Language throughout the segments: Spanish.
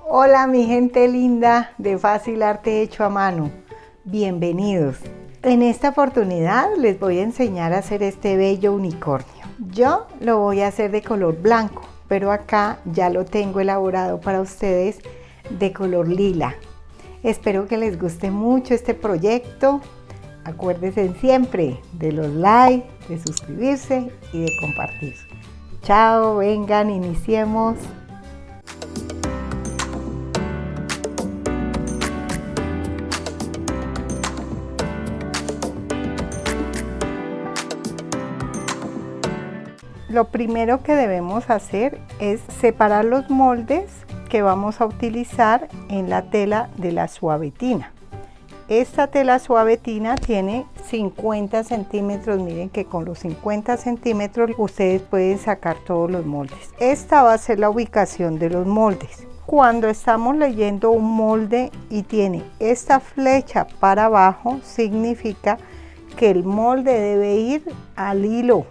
Hola mi gente linda de Fácil Arte Hecho a Mano, bienvenidos. En esta oportunidad les voy a enseñar a hacer este bello unicornio. Yo lo voy a hacer de color blanco, pero acá ya lo tengo elaborado para ustedes de color lila. Espero que les guste mucho este proyecto. Acuérdense siempre de los likes, de suscribirse y de compartir. Chao, vengan, iniciemos. Lo primero que debemos hacer es separar los moldes que vamos a utilizar en la tela de la suavetina. Esta tela suavetina tiene 50 centímetros, miren que con los 50 centímetros ustedes pueden sacar todos los moldes. Esta va a ser la ubicación de los moldes. Cuando estamos leyendo un molde y tiene esta flecha para abajo, significa que el molde debe ir al hilo.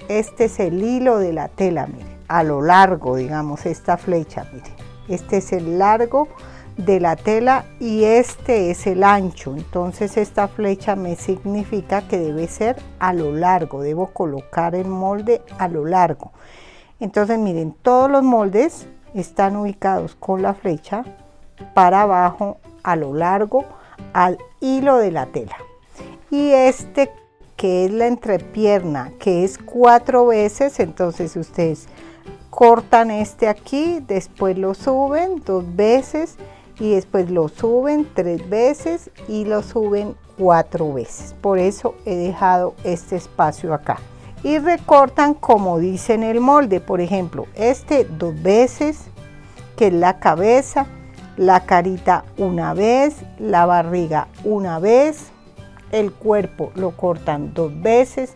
Este es el hilo de la tela, miren, a lo largo, digamos, esta flecha, miren. Este es el largo de la tela y este es el ancho. Entonces esta flecha me significa que debe ser a lo largo. Debo colocar el molde a lo largo. Entonces miren, todos los moldes están ubicados con la flecha para abajo, a lo largo, al hilo de la tela. Y este que es la entrepierna, que es 4 veces, entonces ustedes cortan este aquí, después lo suben 2 veces y después lo suben 3 veces y lo suben 4 veces. Por eso he dejado este espacio acá. Y recortan como dice en el molde, por ejemplo, este 2 veces, que es la cabeza, la carita 1 vez, la barriga 1 vez, el cuerpo lo cortan 2 veces,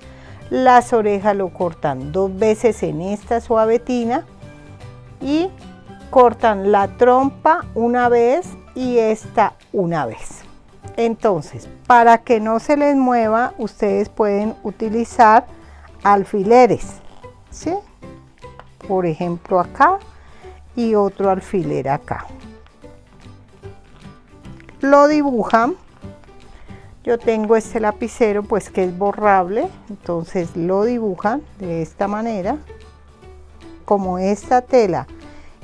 las orejas lo cortan 2 veces en esta suavetina y cortan la trompa 1 vez y esta 1 vez. Entonces, para que no se les mueva, ustedes pueden utilizar alfileres, ¿sí? Por ejemplo acá y otro alfiler acá. Lo dibujan. Yo tengo este lapicero pues que es borrable, entonces lo dibujan de esta manera. Como esta tela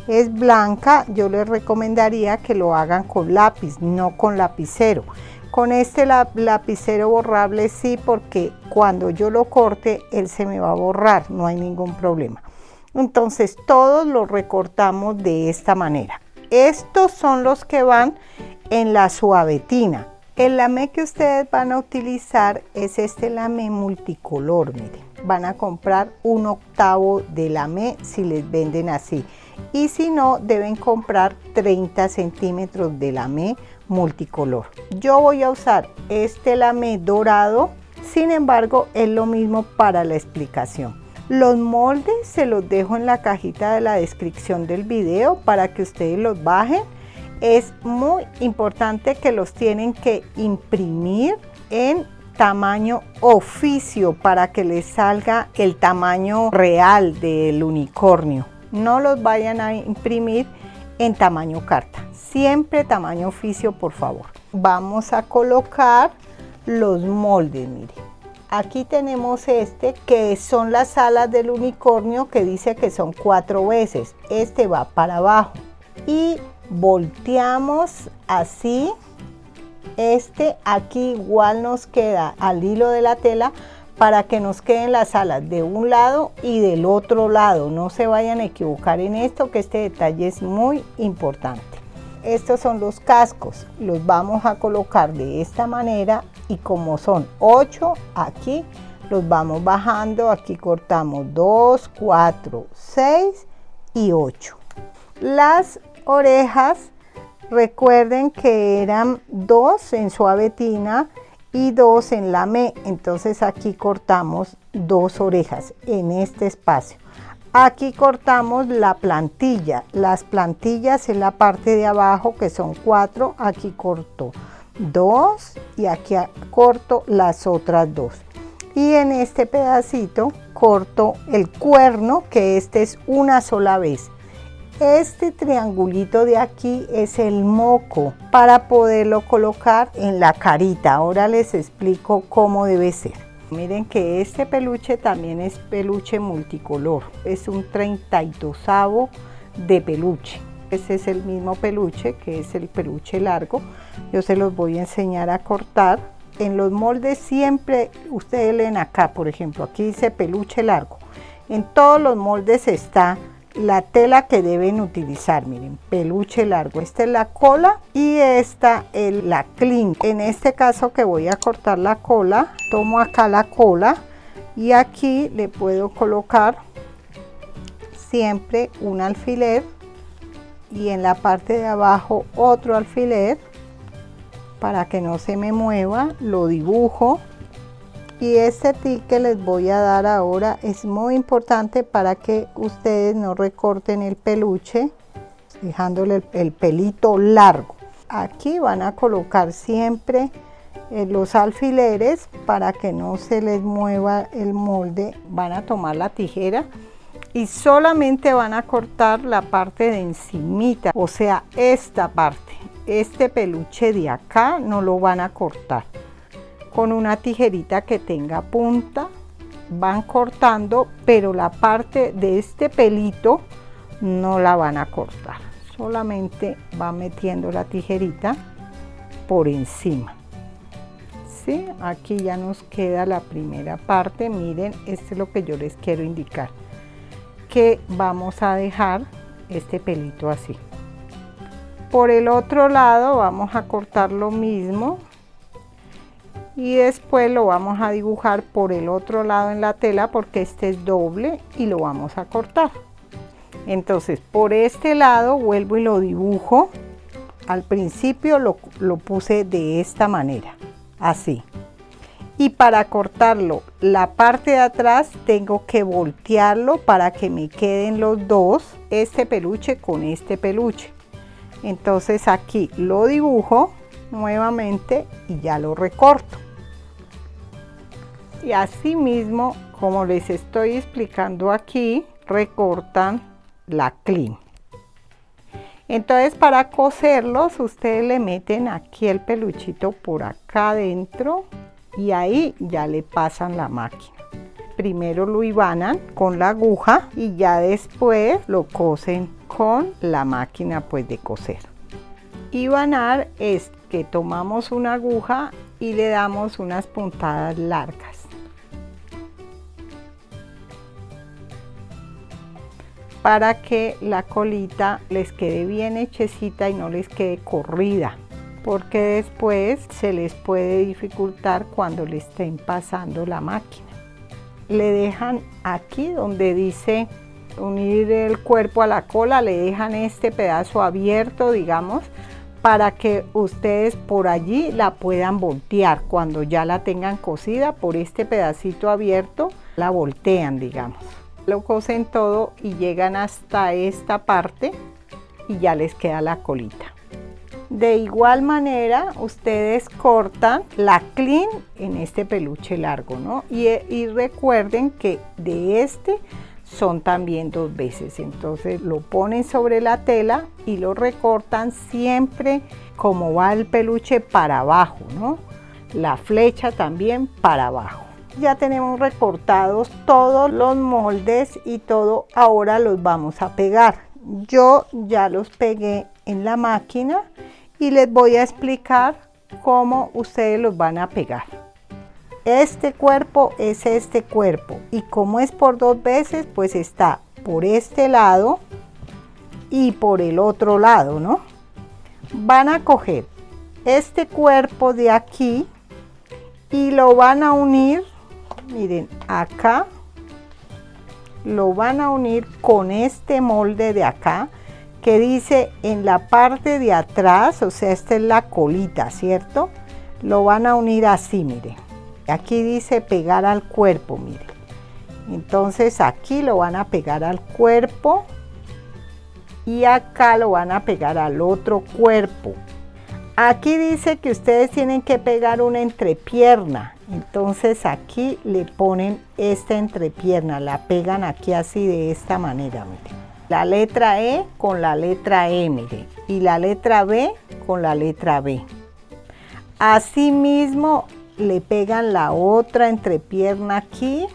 es blanca, yo les recomendaría que lo hagan con lápiz, no con lapicero. Con este lapicero borrable sí, porque cuando yo lo corte él se me va a borrar, no hay ningún problema. Entonces todos los recortamos de esta manera. Estos son los que van en la suavetina. El lamé que ustedes van a utilizar es este lamé multicolor, miren. Van a comprar 1/8 de lamé si les venden así. Y si no, deben comprar 30 centímetros de lamé multicolor. Yo voy a usar este lamé dorado, sin embargo, es lo mismo para la explicación. Los moldes se los dejo en la cajita de la descripción del video para que ustedes los bajen. Es muy importante que los tienen que imprimir en tamaño oficio para que les salga el tamaño real del unicornio. No los vayan a imprimir en tamaño carta, siempre tamaño oficio, por favor. Vamos a colocar los moldes, miren. Aquí tenemos este que son las alas del unicornio, que dice que son 4 veces. Este va para abajo y volteamos así. Este aquí igual nos queda al hilo de la tela para que nos queden las alas de un lado y del otro lado. No se vayan a equivocar en esto, que este detalle es muy importante. Estos son los cascos, los vamos a colocar de esta manera y como son 8 aquí los vamos bajando. Aquí cortamos 2, 4, 6 y 8. Las orejas, recuerden que eran 2 en suavetina y 2 en lamé, entonces aquí cortamos 2 orejas en este espacio. Aquí cortamos la plantilla, las plantillas en la parte de abajo que son 4, aquí corto 2 y aquí corto las otras 2. Y en este pedacito corto el cuerno, que este es una sola vez. Este triangulito de aquí es el moco para poderlo colocar en la carita. Ahora les explico cómo debe ser. Miren que este peluche también es peluche multicolor. Es un 32avo de peluche. Ese es el mismo peluche, que es el peluche largo. Yo se los voy a enseñar a cortar. En los moldes siempre, ustedes leen acá, por ejemplo, aquí dice peluche largo. En todos los moldes está la tela que deben utilizar, miren, peluche largo. Esta es la cola y esta es la clean. En este caso que voy a cortar la cola, tomo acá la cola y aquí le puedo colocar siempre un alfiler y en la parte de abajo otro alfiler para que no se me mueva. Lo dibujo. Y este tip que les voy a dar ahora es muy importante para que ustedes no recorten el peluche, dejándole el pelito largo. Aquí van a colocar siempre los alfileres para que no se les mueva el molde. Van a tomar la tijera y solamente van a cortar la parte de encimita, o sea, esta parte. Este peluche de acá no lo van a cortar. Con una tijerita que tenga punta van cortando, pero la parte de este pelito no la van a cortar, solamente van metiendo la tijerita por encima. ¿Sí? Aquí ya nos queda la primera parte. Miren, esto es lo que yo les quiero indicar, que vamos a dejar este pelito así. Por el otro lado vamos a cortar lo mismo y después lo vamos a dibujar por el otro lado en la tela, porque este es doble y lo vamos a cortar. Entonces por este lado vuelvo y lo dibujo. Al principio lo puse de esta manera, así. Y para cortarlo la parte de atrás tengo que voltearlo para que me queden los dos, este peluche con este peluche. Entonces aquí lo dibujo nuevamente y ya lo recorto. Y así mismo, como les estoy explicando aquí, recortan la clean. Entonces para coserlos ustedes le meten aquí el peluchito por acá adentro y ahí ya le pasan la máquina. Primero lo hibanan con la aguja y ya después lo cosen con la máquina pues de coser. Hibanar es que tomamos una aguja y le damos unas puntadas largas. Para que la colita les quede bien hechecita y no les quede corrida, porque después se les puede dificultar cuando le estén pasando la máquina. Le dejan aquí donde dice unir el cuerpo a la cola, le dejan este pedazo abierto, digamos, para que ustedes por allí la puedan voltear. Cuando ya la tengan cosida, por este pedacito abierto la voltean, digamos. Lo cosen todo y llegan hasta esta parte y ya les queda la colita. De igual manera ustedes cortan la clean en este peluche largo, ¿no? Y recuerden que de este son también 2 veces. Entonces lo ponen sobre la tela y lo recortan siempre como va el peluche para abajo, ¿no? La flecha también para abajo. Ya tenemos recortados todos los moldes y todo, ahora los vamos a pegar. Yo ya los pegué en la máquina y les voy a explicar cómo ustedes los van a pegar. Este cuerpo es este cuerpo y como es por 2 veces, pues está por este lado y por el otro lado, ¿no? Van a coger este cuerpo de aquí y lo van a unir. Miren, acá lo van a unir con este molde de acá que dice en la parte de atrás, o sea, esta es la colita, ¿cierto? Lo van a unir así, miren. Aquí dice pegar al cuerpo, miren. Entonces aquí lo van a pegar al cuerpo y acá lo van a pegar al otro cuerpo. Aquí dice que ustedes tienen que pegar una entrepierna, entonces aquí le ponen esta entrepierna, la pegan aquí así de esta manera, miren. La letra E con la letra E, miren, y la letra B con la letra B. Asimismo, le pegan la otra entrepierna aquí,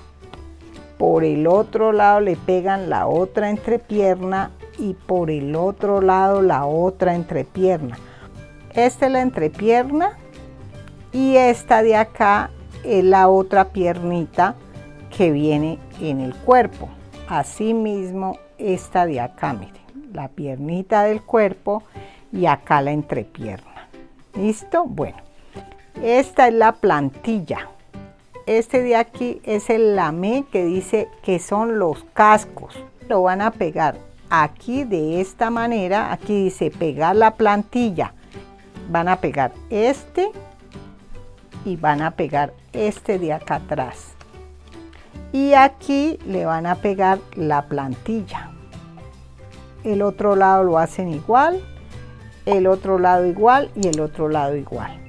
por el otro lado le pegan la otra entrepierna y por el otro lado la otra entrepierna. Esta es la entrepierna y esta de acá es la otra piernita que viene en el cuerpo. Asimismo, esta de acá, miren, la piernita del cuerpo y acá la entrepierna. ¿Listo? Bueno, esta es la plantilla. Este de aquí es el lamé que dice que son los cascos. Lo van a pegar aquí de esta manera. Aquí dice pegar la plantilla. Van a pegar este y van a pegar este de acá atrás. Y aquí le van a pegar la plantilla. El otro lado lo hacen igual, el otro lado igual y el otro lado igual.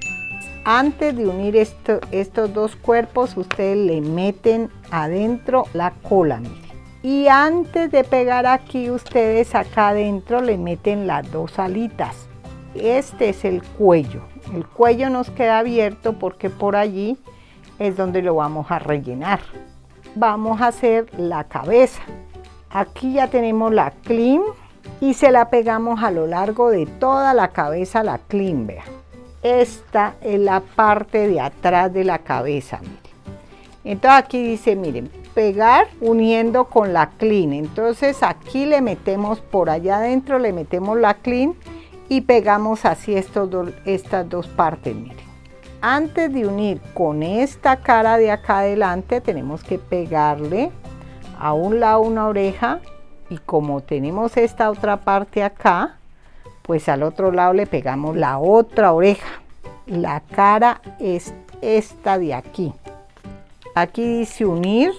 Antes de unir estos dos cuerpos, ustedes le meten adentro la cola, miren. Y antes de pegar aquí, ustedes acá adentro le meten las dos alitas. Este es el cuello. El cuello nos queda abierto porque por allí es donde lo vamos a rellenar. Vamos a hacer la cabeza. Aquí ya tenemos la clean y se la pegamos a lo largo de toda la cabeza, la clean, vean. Esta es la parte de atrás de la cabeza, miren. Entonces aquí dice, miren, pegar uniendo con la clean. Entonces aquí le metemos por allá adentro, le metemos la clean y pegamos así estas dos partes, miren. Antes de unir con esta cara de acá adelante, tenemos que pegarle a un lado una oreja y como tenemos esta otra parte acá, pues al otro lado le pegamos la otra oreja. La cara es esta de aquí. Aquí dice unir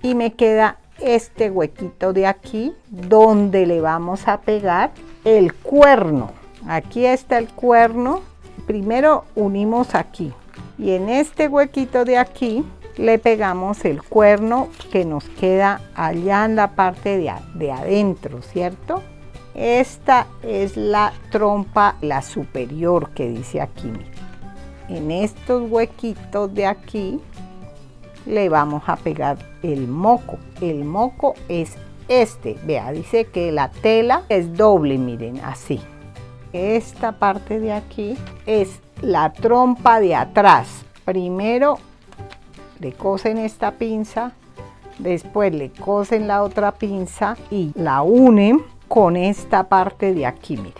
y me queda este huequito de aquí donde le vamos a pegar el cuerno. Aquí está el cuerno. Primero unimos aquí y en este huequito de aquí le pegamos el cuerno que nos queda allá en la parte de adentro, ¿cierto? Esta es la trompa, la superior que dice aquí. En estos huequitos de aquí le vamos a pegar el moco. El moco es este. Vea, dice que la tela es doble, miren, así. Esta parte de aquí es la trompa de atrás. Primero le cosen esta pinza, después le cosen la otra pinza y la unen con esta parte de aquí, miren.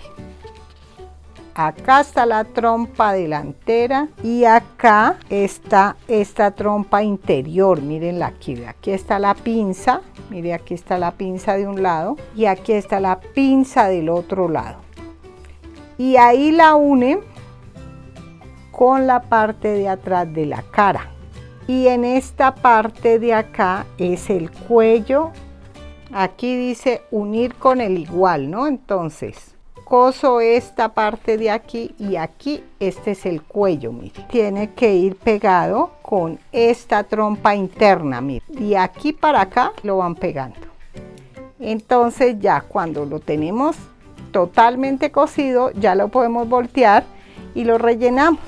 Acá está la trompa delantera y acá está esta trompa interior, mírenla aquí, aquí está la pinza, mire, aquí está la pinza de un lado y aquí está la pinza del otro lado. Y ahí la unen con la parte de atrás de la cara. Y en esta parte de acá es el cuello. Aquí dice unir con el igual, ¿no? Entonces, coso esta parte de aquí y aquí este es el cuello, mire. Tiene que ir pegado con esta trompa interna, mire. Y aquí para acá lo van pegando. Entonces ya cuando lo tenemos totalmente cosido, ya lo podemos voltear y lo rellenamos.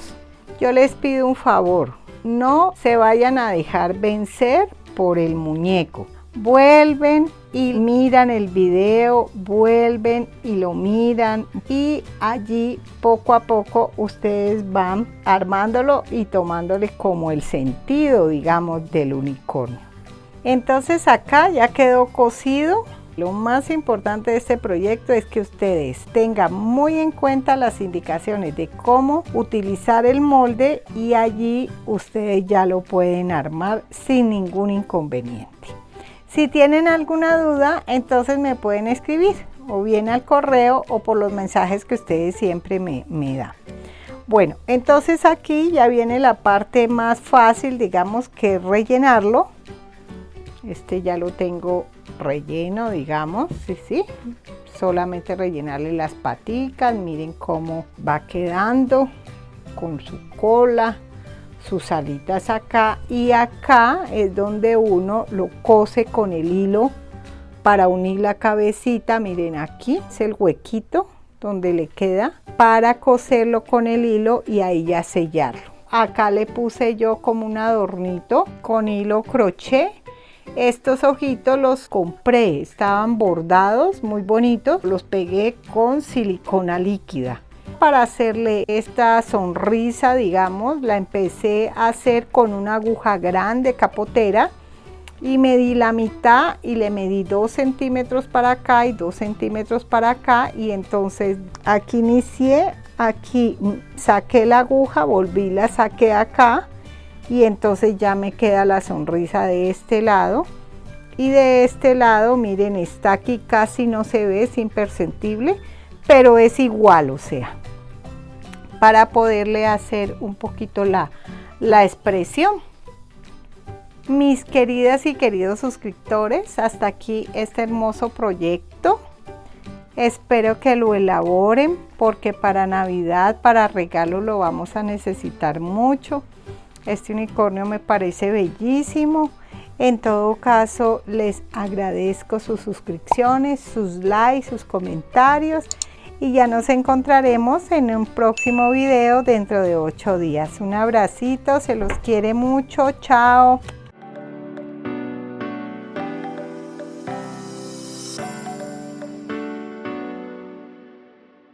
Yo les pido un favor, no se vayan a dejar vencer por el muñeco. Vuelven y miran el video, vuelven y lo miran y allí poco a poco ustedes van armándolo y tomándole como el sentido, digamos, del unicornio. Entonces acá ya quedó cosido. Lo más importante de este proyecto es que ustedes tengan muy en cuenta las indicaciones de cómo utilizar el molde y allí ustedes ya lo pueden armar sin ningún inconveniente. Si tienen alguna duda, entonces me pueden escribir o bien al correo o por los mensajes que ustedes siempre me dan. Bueno, entonces aquí ya viene la parte más fácil, digamos, que rellenarlo. Este ya lo tengo relleno, digamos, sí, solamente rellenarle las paticas, miren cómo va quedando con su cola, sus alitas acá y acá es donde uno lo cose con el hilo para unir la cabecita, miren aquí es el huequito donde le queda para coserlo con el hilo y ahí ya sellarlo. Acá le puse yo como un adornito con hilo crochet. Estos ojitos los compré, estaban bordados, muy bonitos, los pegué con silicona líquida. Para hacerle esta sonrisa, digamos, la empecé a hacer con una aguja grande capotera y medí la mitad y le medí 2 centímetros para acá y 2 centímetros para acá, y entonces aquí inicié, aquí saqué la aguja, volví, la saqué acá y entonces ya me queda la sonrisa de este lado. Y de este lado, miren, está aquí, casi no se ve, es imperceptible, pero es igual, o sea, para poderle hacer un poquito la expresión. Mis queridas y queridos suscriptores, hasta aquí este hermoso proyecto. Espero que lo elaboren porque para Navidad, para regalo, lo vamos a necesitar mucho. Este unicornio me parece bellísimo. En todo caso, les agradezco sus suscripciones, sus likes, sus comentarios, y ya nos encontraremos en un próximo video dentro de 8 días. Un abracito, se los quiere mucho, chao.